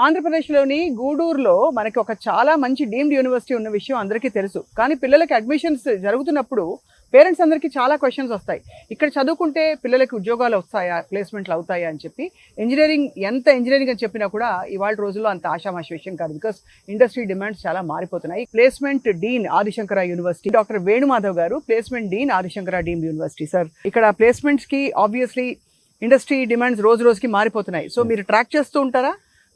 ఆంధ్రప్రదేశ్‌లోని గూడూరులో మనకి ఒక చాలా మంచి డీమ్డ్ యూనివర్సిటీ ఉన్న విషయం అందరికీ తెలుసు. కానీ పిల్లలకి అడ్మిషన్స్ జరుగుతున్నప్పుడు పేరెంట్స్ అందరికీ చాలా క్వెషన్స్ వస్తాయి. ఇక్కడ చదువుకుంటే పిల్లలకి ఉద్యోగాలు వస్తాయా? ప్లేస్‌మెంట్లు అవుతాయా? అని చెప్పి ఎంత ఇంజినీరింగ్ అని చెప్పినా కూడా ఇవాళ రోజుల్లో అంత ఆషామాషి విషయం కాదు. బికాస్ ఇండస్ట్రీ డిమాండ్స్ చాలా మారిపోతున్నాయి. Placement dean Adishankara university doctor Venumadhav గారు placement dean Adishankara deemed university. Sir, ఇక్కడ ప్లేస్‌మెంట్స్‌కి ఆబ్వియస్లీ ఇండస్ట్రీ డిమాండ్స్ రోజు రోజుకి మారిపోతున్నాయి. సో మీరు ట్రాక్ చేస్తూ ఉంటారా?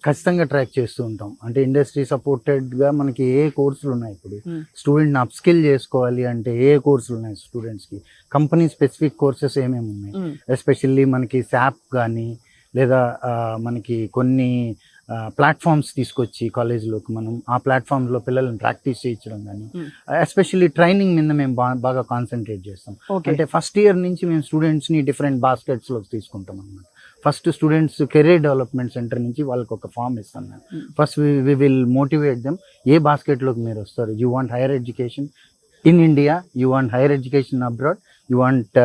ఖచ్చితంగా ట్రాక్ చేస్తూ ఉంటాం. అంటే ఇండస్ట్రీ సపోర్టెడ్గా మనకి ఏ కోర్సులు ఉన్నాయి, ఇప్పుడు స్టూడెంట్ని అప్స్కిల్ చేసుకోవాలి అంటే ఏ కోర్సులు ఉన్నాయి స్టూడెంట్స్కి, కంపెనీ స్పెసిఫిక్ కోర్సెస్ ఏమేమి ఉన్నాయి, ఎస్పెషల్లీ మనకి శాప్ కానీ లేదా మనకి కొన్ని ప్లాట్ఫామ్స్ తీసుకొచ్చి కాలేజ్లోకి మనం ఆ ప్లాట్ఫామ్లో పిల్లల్ని ప్రాక్టీస్ చేయించడం కానీ, ఎస్పెషల్లీ ట్రైనింగ్ మీద మేము బాగా కాన్సన్ట్రేట్ చేస్తాం. అంటే ఫస్ట్ ఇయర్ నుంచి మేము స్టూడెంట్స్ని డిఫరెంట్ బాస్కెట్స్లోకి తీసుకుంటాం అన్నమాట. First students career development centre నుంచి వాళ్ళకి ఒక ఫామ్ ఇస్తాను నేను. First we will motivate them. ఏ బాస్కెట్లోకి మీరు వస్తారు? You want higher education in India, you want higher education abroad, you want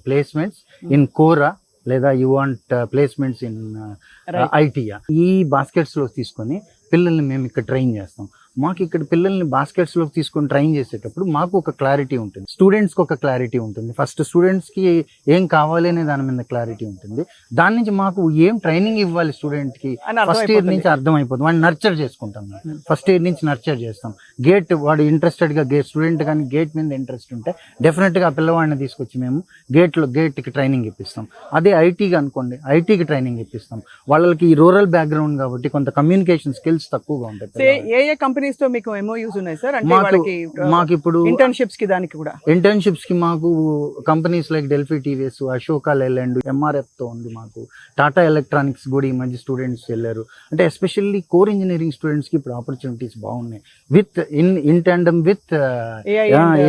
placements in కోరా, లేదా యూ వాంట్ ప్లేస్మెంట్స్ ఇన్ ఐటీయా. ఈ బాస్కెట్స్లో తీసుకొని పిల్లల్ని మేము ఇక్కడ ట్రైన్ చేస్తాం. మాకు ఇక్కడ పిల్లల్ని బాస్కెట్స్లోకి తీసుకొని ట్రైన్ చేసేటప్పుడు మాకు ఒక క్లారిటీ ఉంటుంది, స్టూడెంట్స్కి ఒక క్లారిటీ ఉంటుంది. ఫస్ట్ స్టూడెంట్స్కి ఏం కావాలి అనే దాని మీద క్లారిటీ ఉంటుంది. దాని నుంచి మాకు ఏం ట్రైనింగ్ ఇవ్వాలి స్టూడెంట్కి ఫస్ట్ ఇయర్ నుంచి అర్థమైపోతుంది. వాడిని నర్చర్ చేసుకుంటాం. ఫస్ట్ ఇయర్ నుంచి నర్చర్ చేస్తాం. గేట్ వాడు ఇంట్రెస్టెడ్గా స్టూడెంట్ కానీ గేట్ మీద ఇంట్రెస్ట్ ఉంటే డెఫినెట్గా ఆ పిల్లవాడిని తీసుకొచ్చి మేము గేట్కి ట్రైనింగ్ ఇప్పిస్తాం. అదే ఐటీకి అనుకోండి, ఐటీకి ట్రైనింగ్ ఇప్పిస్తాం. వాళ్ళకి ఈ రూరల్ బ్యాక్గ్రౌండ్ కాబట్టి కొంత కమ్యూనికేషన్ స్కిల్స్ తక్కువగా ఉంటాయి. కంపెనీస్ తో మీకు ఎంఓయూస్ ఉన్నాయి సార్? అంటే మాకు ఇప్పుడు ఇంటర్న్షిప్స్ కి దానికి కూడా ఇంటర్న్షిప్స్ కి మాకు companies like Delphi TVS, Ashok Leyland, MRF తో ఉంది. మాకు టాటా ఎలక్ట్రానిక్స్ కూడా ఈ మధ్య స్టూడెంట్స్ వెళ్ళారు. అంటే ఎస్పెషల్లీ కోర్ ఇంజనీరింగ్ స్టూడెంట్స్ కి ఇప్పుడు ఆపర్చునిటీస్ బాగున్నాయి. With in tandem with AI and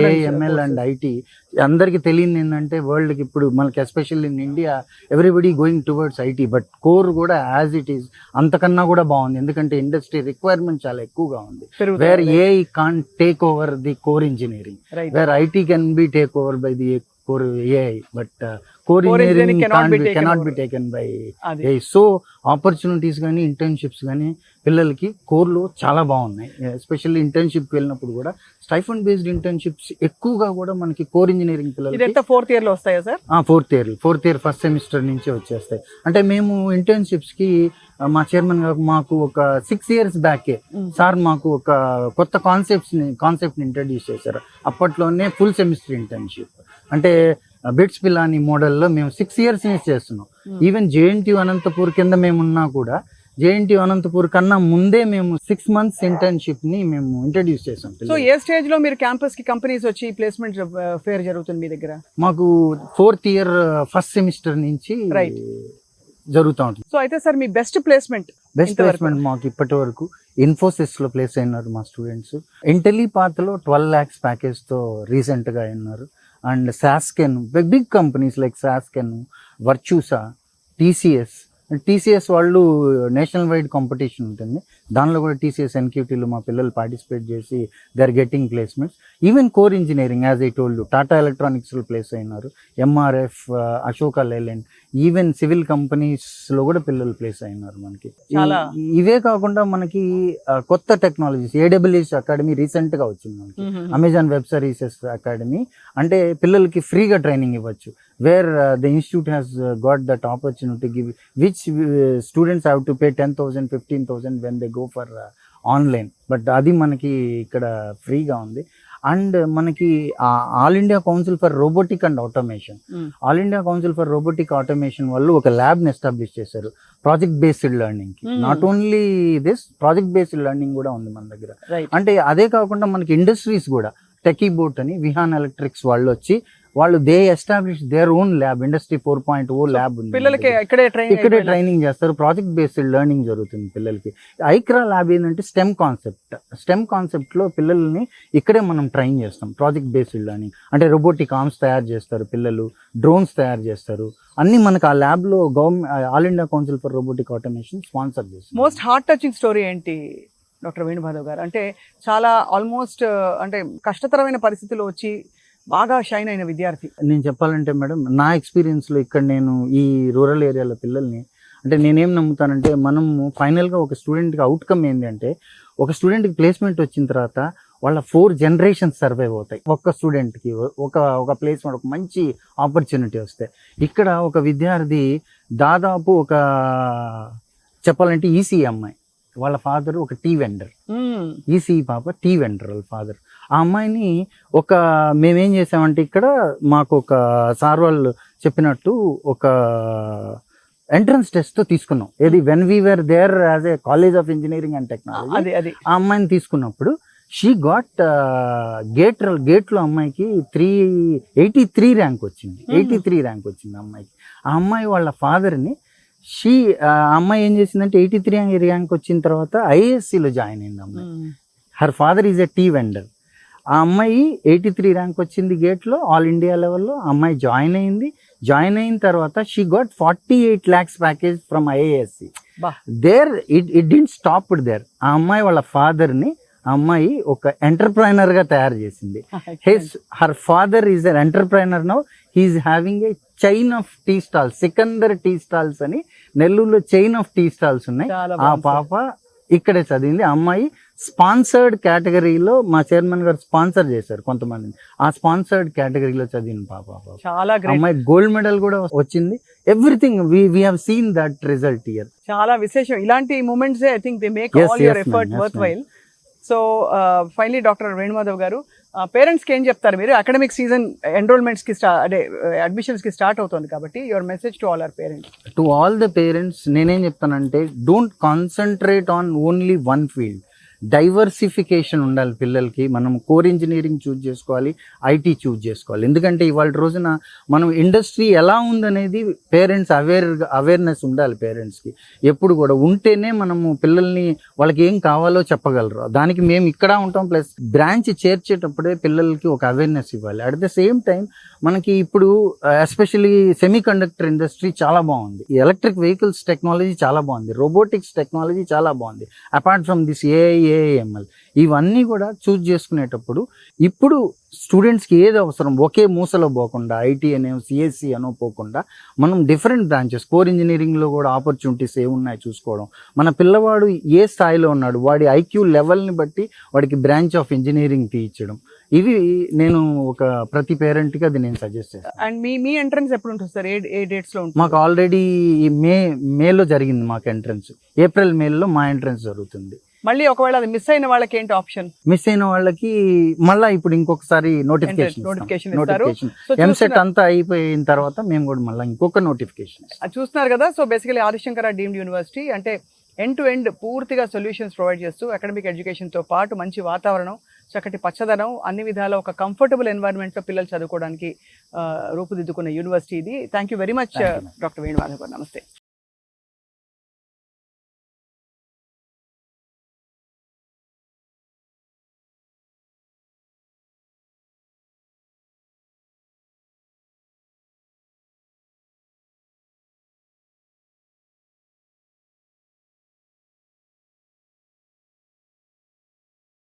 AIML and IT. అందరికి తెలియదు ఏంటంటే వరల్డ్కి ఇప్పుడు మనకి especially in India everybody going towards IT, but core కూడా యాజ్ ఇట్ ఈస్ అంతకన్నా కూడా బాగుంది. ఎందుకంటే ఇండస్ట్రీ రిక్వైర్మెంట్ చాలా ఎక్కువగా ఉంది. Where AI can take over the core engineering, where IT can be take over by the core AI, but core engineering cannot be taken by AI. So opportunities గానీ internships కానీ పిల్లలకి కోర్లో చాలా బాగున్నాయి. Especially ఇంటర్న్షిప్కి వెళ్ళినప్పుడు కూడా స్టైఫండ్ బేస్డ్ ఇంటర్న్షిప్స్ ఎక్కువగా కూడా మనకి కోర్ ఇంజనీరింగ్ పిల్లలకి ఫోర్త్ ఇయర్ లో వస్తాయా sir? Fourth year first semester నుంచే వచ్చేస్తాయి. అంటే మేము ఇంటర్న్షిప్స్కి మా చైర్మన్ గారు మాకు ఒక 6 years బ్యాకే సార్ మాకు ఒక కొత్త కాన్సెప్ట్ని ఇంట్రడ్యూస్ చేశారు. అప్పట్లోనే ఫుల్ సెమిస్టర్ ఇంటర్న్షిప్ అంటే బిట్స్ పిలాని మోడల్లో మేము 6 years నుంచి చేస్తున్నాం. ఈవెన్ జేఎన్టీయూ అనంతపూర్ కింద మేమున్నా కూడా జేఎన్టీయూ అనంతపూర్ కన్నా ముందే మేము 6 months ఇంటర్న్షిప్ ని మేము ఇంట్రడ్యూస్ చేసాం. సో ఏ స్టేజ్ లో మీరు క్యాంపస్ కి కంపెనీస్ వచ్చి ప్లేస్మెంట్ ఫేర్ జరుగుతుంది మీ దగ్గర? మాకు 4th year ఫస్ట్ సెమిస్టర్ నుంచి జరుగుతూ ఉంటుంది. సో అయితే సార్ మీ బెస్ట్ ప్లేస్మెంట్ మాకు ఇప్పటి వరకు ఇన్ఫోసిస్ లో ప్లేస్ అయినారు మా స్టూడెంట్స్. ఇంటెలిపాత్ లో 12 lakhs ప్యాకేజ్ తో రీసెంట్ గా అయినారు. And Sasken, big companies like Sasken, Virtusa, TCS వాళ్ళు నేషనల్ వైడ్ కాంపిటీషన్ ఉంటుంది. దానిలో కూడా టీసీఎస్ ఎన్క్యూటీలో మా పిల్లలు పార్టిసిపేట్ చేసి they are getting placements. Even core engineering as I told Tata ఎలక్ట్రానిక్స్లో ప్లేస్ అయినారు, ఎంఆర్ఎఫ్, అశోక లేలాండ్, ఈవెన్ సివిల్ కంపెనీస్లో కూడా పిల్లలు ప్లేస్ అయినారు మనకి. ఇవే కాకుండా మనకి కొత్త టెక్నాలజీస్ AWS అకాడమీ రీసెంట్గా వచ్చింది మనకి, అమెజాన్ వెబ్ సర్వీసెస్ అకాడమీ. అంటే పిల్లలకి ఫ్రీగా ట్రైనింగ్ ఇవ్వచ్చు. where the institute has got that opportunity to give, which students have to pay 10,000, 15,000 when they go for online, but adi manaki ikkada free ga undi. And మనకి all India council for robotic and automation, all India council for robotic automation వాళ్ళు ఒక ల్యాబ్ని establish చేశారు project based learning కి. Not only this, project based learning కూడా ఉంది మన దగ్గర. అంటే అదే కాకుండా మనకి ఇండస్ట్రీస్ కూడా టెకీ బోట్ అని విహాన్ ఎలక్ట్రిక్స్ వాళ్ళు వచ్చి వాళ్ళు they establish their own lab, industry 4.0 lab ఉంది. పిల్లలకి ఇక్కడే ట్రైనింగ్ చేస్తారు. ప్రాజెక్ట్ బేస్డ్ లెర్నింగ్ జరుగుతుంది పిల్లలకి. ఐక్రా ల్యాబ్ ఏంటంటే స్టెమ్ కాన్సెప్ట్ లో పిల్లల్ని ఇక్కడే మనం ట్రైన్ చేస్తాం. ప్రాజెక్ట్ బేస్డ్ లెర్నింగ్ అంటే రోబోటిక్ ఆర్మ్స్ తయారు చేస్తారు పిల్లలు, డ్రోన్స్ తయారు చేస్తారు. అన్ని మనకు ఆ ల్యాబ్ లో all India council for robotic automation sponsor చేస్తారు. మోస్ట్ హార్ట్ టచింగ్ స్టోరీ ఏంటి డాక్టర్ వేణుమాధవ్ గారు? అంటే చాలా ఆల్మోస్ట్ అంటే కష్టతరమైన పరిస్థితుల్లో వచ్చి బాగా షైన్ అయిన విద్యార్థి. నేను చెప్పాలంటే మేడం, నా ఎక్స్పీరియన్స్లో ఇక్కడ నేను ఈ రూరల్ ఏరియాలో పిల్లల్ని అంటే నేనేం నమ్ముతానంటే మనము ఫైనల్గా ఒక స్టూడెంట్కి అవుట్కమ్ ఏంటి అంటే ఒక స్టూడెంట్కి ప్లేస్మెంట్ వచ్చిన తర్వాత వాళ్ళ 4 జనరేషన్స్ సర్వైవ్ అవుతాయి. ఒక్క స్టూడెంట్కి ఒక ప్లేస్మెంట్, ఒక మంచి ఆపర్చునిటీ వస్తే. ఇక్కడ ఒక విద్యార్థి దాదాపు ఒక చెప్పాలంటే ఈసీఈ అమ్మాయి, వాళ్ళ ఫాదర్ ఒక టీ వెండర్. ఈసీఈ పాప టీ వెండర్ వాళ్ళ ఫాదర్. ఆ అమ్మాయిని మేమేం చేసామంటే ఇక్కడ మాకు ఒక సార్ వాళ్ళు చెప్పినట్టు ఒక ఎంట్రన్స్ టెస్ట్ తీసుకున్నాం. ఏది when we were there as a college of engineering and technology. అది ఆ అమ్మాయిని తీసుకున్నప్పుడు షీ గాట్ గేట్లో అమ్మాయికి 83 ర్యాంక్ వచ్చింది. 83 ర్యాంక్ వచ్చింది అమ్మాయికి. ఆ అమ్మాయి వాళ్ళ ఫాదర్ని ఆ అమ్మాయి ఏం చేసిందంటే 83 ర్యాంక్ వచ్చిన తర్వాత ఐఏఎస్సిలో జాయిన్ అయింది అమ్మాయి. Her father is a tea vendor. ఆ అమ్మాయి 83 ర్యాంక్ వచ్చింది గేట్లో, ఆల్ ఇండియా లెవెల్లో. ఆ అమ్మాయి జాయిన్ అయింది. జాయిన్ అయిన తర్వాత she got 48 lakhs package from IASC. There it didn't stopped there. ఆ అమ్మాయి వాళ్ళ ఫాదర్ని ఆ అమ్మాయి ఒక ఎంటర్ప్రైనర్గా తయారు చేసింది. Her father is an entrepreneur now. He is having a chain of tea stalls, Sikandar tea stalls అని నెల్లూరులో చైన్ ఆఫ్ టీ స్టాల్స్ ఉన్నాయి. ఆ పాప ఇక్కడే చదివింది. ఆ అమ్మాయి స్పాన్సర్డ్ కేటగిరీలో మా చైర్మన్ గారు స్పాన్సర్ చేశారు కొంతమందిని. ఆ స్పాన్సర్డ్ కేటగిరీలో చదివిన పాప. చాలా అమ్మాయి గోల్డ్ మెడల్ కూడా వచ్చింది. Everything we have seen that result here. చాలా విశేషం. ఇలాంటి moments I think they make all your effort worthwhile. So finally doctor Venumadhav garu, పేరెంట్స్కి ఏం చెప్తారు మీరు? అకాడమిక్ సీజన్ ఎన్రోల్మెంట్స్కి అదే అడ్మిషన్స్కి స్టార్ట్ అవుతుంది కాబట్టి your message to all our parents. To all the parents నేనేం చెప్తానంటే, don't concentrate on only one field. Diversification ఉండాలి పిల్లలకి. మనం కోర్ ఇంజనీరింగ్ చూజ్ చేసుకోవాలి, ఐటీ చూజ్ చేసుకోవాలి. ఎందుకంటే ఇవాళ రోజున మనం ఇండస్ట్రీ ఎలా ఉందనేది పేరెంట్స్ అవేర్నెస్ ఉండాలి పేరెంట్స్కి. ఎప్పుడు కూడా ఉంటేనే మనము పిల్లల్ని వాళ్ళకి ఏం కావాలో చెప్పగలరు. దానికి మేము ఇక్కడ ఉంటాం. ప్లస్ బ్రాంచ్ చేర్చేటప్పుడే పిల్లలకి ఒక అవేర్నెస్ ఇవ్వాలి. అట్ ద సేమ్ టైం మనకి ఇప్పుడు ఎస్పెషల్లీ సెమీ కండక్టర్ ఇండస్ట్రీ చాలా బాగుంది. ఎలక్ట్రిక్ వెహికల్స్ టెక్నాలజీ చాలా బాగుంది. రోబోటిక్స్ టెక్నాలజీ చాలా బాగుంది. అపార్ట్ ఫ్రమ్ దిస్ ఏఐఎంఎల్ ఇవన్నీ కూడా చూజ్ చేసుకునేటప్పుడు ఇప్పుడు స్టూడెంట్స్కి ఏది అవసరం ఒకే మూసలో పోకుండా, ఐటీ అనో సిఎస్సి అనో పోకుండా మనం డిఫరెంట్ బ్రాంచెస్, కోర్ ఇంజనీరింగ్లో కూడా ఆపర్చునిటీస్ ఏమున్నాయి చూసుకోవడం. మన పిల్లవాడు ఏ స్థాయిలో ఉన్నాడు, వాడి ఐక్యూ లెవెల్ని బట్టి వాడికి బ్రాంచ్ ఆఫ్ ఇంజనీరింగ్ తీయించడం. ఇవి నేను ఒక ప్రతి పేరెంట్కి అది నేను సజెస్ట్ చేస్తాను. అండ్ మీ ఎంట్రన్స్ ఎప్పుడు ఉంటుంది సార్? ఏ డేట్స్లో ఉంటుంది? మాకు ఆల్రెడీ మేలో జరిగింది. మాకు ఎంట్రన్స్ April, Mayలో మా ఎంట్రన్స్ జరుగుతుంది. మళ్ళీ ఒకవేళ అది మిస్ అయిన వాళ్ళకి ఏంటి ఆప్షన్? మిస్ అయిన వాళ్ళకి మళ్ళీ ఇప్పుడు ఇంకొకసారి నోటిఫికేషన్ ఎంసెట్ అంతా అయిపోయిన తర్వాత మేము కూడా మళ్ళీ ఇంకొక నోటిఫికేషన్ చూస్తున్నారు కదా. So basically Adi Shankara deemed university అంటే ఎండ్ టు ఎండ్ పూర్తిగా సొల్యూషన్స్ ప్రొవైడ్ చేస్తూ అకాడమిక్ ఎడ్యుకేషన్తో పాటు మంచి వాతావరణం, చక్కటి పచ్చదనం, అన్ని విధాల ఒక కంఫర్టబుల్ ఎన్వైరన్మెంట్లో పిల్లలు చదువుకోవడానికి రూపుదిద్దుకున్న యూనివర్సిటీ ఇది. Thank you very much doctor Venumadhav గారు. నమస్తే.